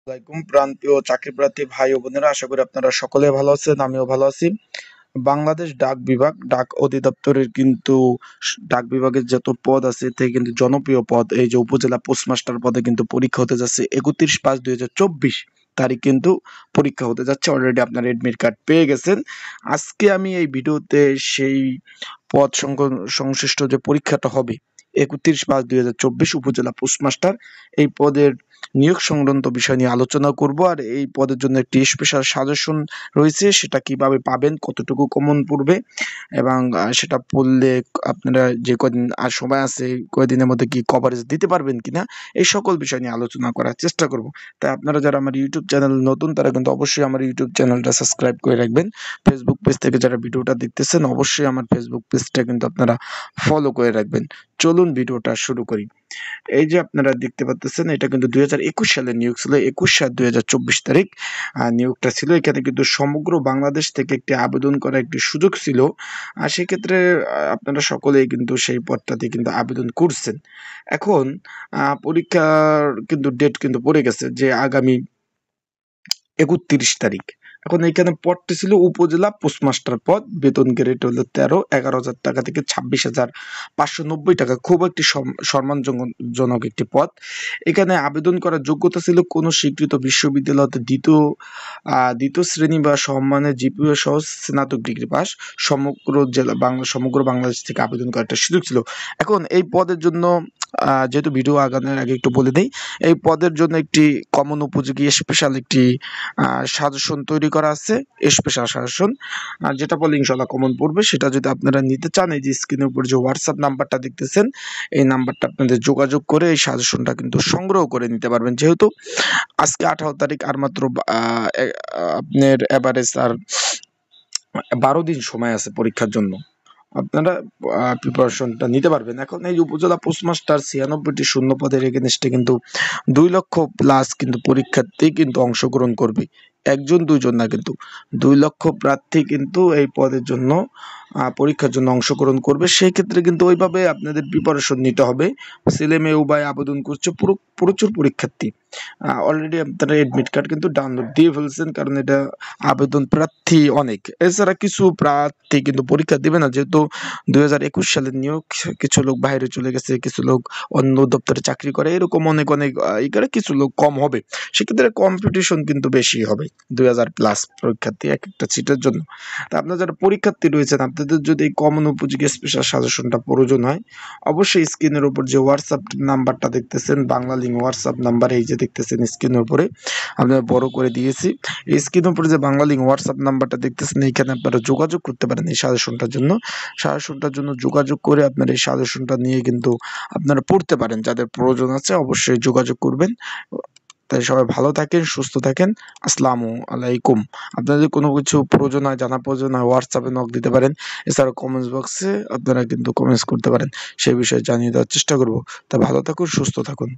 আসসালামাইকুম প্রান্তীয় চাকরিপ্রার্থী ভাই ও বোনেরা, আশা করি আপনারা সকলে ভালো আছেন। আমিও ভালো আছি। বাংলাদেশ ডাক বিভাগ ডাক অধিদপ্তরের কিন্তু ডাক বিভাগের যত পদ আছে এতে কিন্তু জনপ্রিয় পদ এই যে উপজেলা পোস্টমাস্টার পদে কিন্তু পরীক্ষা হতে যাচ্ছে 31/5/2024 তারিখ কিন্তু পরীক্ষা হতে যাচ্ছে। অলরেডি আপনার এডমিট কার্ড পেয়ে গেছেন। আজকে আমি এই ভিডিওতে সেই পদ সংশ্লিষ্ট যে পরীক্ষাটা হবে 31/5/2024 উপজেলা পোস্টমাস্টার এই পদের নিয়োগ সংক্রান্ত বিষয় নিয়ে আলোচনা করব। আর এই পদের জন্য একটি স্পেশাল সাজেশন রয়েছে, সেটা কিভাবে পাবেন, কতটুকু কমন পড়বে এবং সেটা পড়লে আপনারা যে কদিন আর সময় আছে কয়দিনের মধ্যে কি কভারেজ দিতে পারবেন কিনা, এই সকল বিষয় নিয়ে আলোচনা করার চেষ্টা করব। তাই আপনারা যারা আমার ইউটিউব চ্যানেল নতুন তারা কিন্তু অবশ্যই আমার ইউটিউব চ্যানেলটা সাবস্ক্রাইব করে রাখবেন। ফেসবুক পেজ থেকে যারা ভিডিওটা দেখতেছেন অবশ্যই আমার ফেসবুক পেজটা কিন্তু আপনারা ফলো করে রাখবেন। চলুন ভিডিওটা শুরু করি। এই যে আপনারা দেখতে পাচ্ছেন এটা কিন্তু 2021 সালের নিয়োগ ছিল, 21/7/2024 তারিখ নিয়োগটা ছিল। এখানে কিন্তু সমগ্র বাংলাদেশ থেকে একটি আবেদন করার একটি সুযোগ ছিল। আর সেক্ষেত্রে আপনারা সকলেই কিন্তু সেই পদটাতে কিন্তু আবেদন করছেন। এখন পরীক্ষার কিন্তু ডেট কিন্তু পড়ে গেছে যে আগামী 31 তারিখ। এখন এখানে পদটি ছিল উপজেলা পোস্টমাস্টার পদ, বেতন গ্রেড হলো 11,000 টাকা থেকে 26,590 টাকা। খুব একটি সম্মানজনক একটি পদ। এখানে আবেদন করার যোগ্যতা ছিল কোনো স্বীকৃত বিশ্ববিদ্যালয় হতে দ্বিতীয় শ্রেণী বা সম্মানের জিপিএ সহ স্নাতক ডিগ্রি পাস, সমগ্র বাংলাদেশ থেকে আবেদন করার একটা সুযোগ ছিল। এখন এই পদের জন্য যেহেতু ভিডিও আগানোর আগে একটু বলে দিই, এই পদের জন্য একটি কমন উপযোগী স্পেশাল একটি সাজেশন তৈরি করা আছে, স্পেশাল সাজেশন। আর যেটা বলে ইনশাল্লাহ কমন পড়বে, সেটা যদি আপনারা নিতে চান এই যে স্ক্রিনের উপর যে হোয়াটসঅ্যাপ নাম্বারটা দেখতেছেন এই নাম্বারটা আপনাদের যোগাযোগ করে এই সাজেশনটা কিন্তু সংগ্রহ করে নিতে পারবেন। যেহেতু আজকে 18 তারিখ, আর মাত্র আপনার এভারেজ আর 12 দিন সময় আছে পরীক্ষার জন্য, আপনারা প্রিপারেশনটা নিতে পারবেন। এখন এই উপজেলা পোস্টমাস্টার 96টি শূন্য পদের এগেনস্টে কিন্তু 2 লক্ষ প্লাস কিন্তু পরীক্ষার্থী কিন্তু অংশগ্রহণ করবে। একজন দুইজন না, কিন্তু 2 লক্ষ প্রার্থী কিন্তু এই পদের জন্য পরীক্ষার জন্য অংশগ্রহণ করবে। সেই ক্ষেত্রে কিন্তু ওইভাবে আপনাদের প্রিপারেশন নিতে হবে। ছেলে মেয়ে উভয় আবেদন করছে, প্রচুর পরীক্ষার্থী অলরেডি আপনারা এডমিট কার্ড কিন্তু ডাউনলোড দিয়ে ফেলছেন, কারণ এটা আবেদন প্রার্থী অনেক। এছাড়া কিছু প্রার্থী কিন্তু পরীক্ষা দেবে না, যেহেতু 2021 সালের নিয়োগ। কিছু লোক বাইরে চলে গেছে, কিছু লোক অন্য দপ্তরে চাকরি করে, এরকম অনেক করে কিছু লোক কম হবে। সেক্ষেত্রে কম্পিটিশন কিন্তু বেশি হবে, 2000 প্লাস পরীক্ষার্থী এক একটা সিটের জন্য। তা আপনারা যারা পরীক্ষার্থী রয়েছেন আপনাদের যদি এই কমন উপযোগী স্পেশাল সাজেশনটা প্রয়োজন হয়, অবশ্যই স্ক্রিনের উপর যে হোয়াটসঅ্যাপ নাম্বারটা দেখতেছেন বাংলা লিঙ্ক হোয়াটসঅ্যাপ নাম্বার, এই যে দেখতেছেন স্ক্রিনের উপরে আপনারা বড় করে দিয়েছি, এই স্ক্রিনের উপরে যে বাংলা লিঙ্ক হোয়াটসঅ্যাপ নাম্বারটা দেখতেছেন এইখানে আপনারা যোগাযোগ করতে পারেন এই সাজেশনটার জন্য যোগাযোগ করে আপনারা এই সাজেশনটা নিয়ে কিন্তু আপনারা পড়তে পারেন। যাদের প্রয়োজন আছে অবশ্যই যোগাযোগ করবেন। তাই সবাই ভালো থাকেন, সুস্থ থাকেন। আসসালামু আলাইকুম। আপনাদের কোনো কিছু প্রয়োজন হয়, জানা প্রয়োজন হয়, হোয়াটসঅ্যাপে নক দিতে পারেন। এছাড়া কমেন্টস বক্সে আপনারা কিন্তু কমেন্টস করতে পারেন, সেই বিষয়ে জানিয়ে দেওয়ার চেষ্টা করব। তা ভালো থাকুন, সুস্থ থাকুন।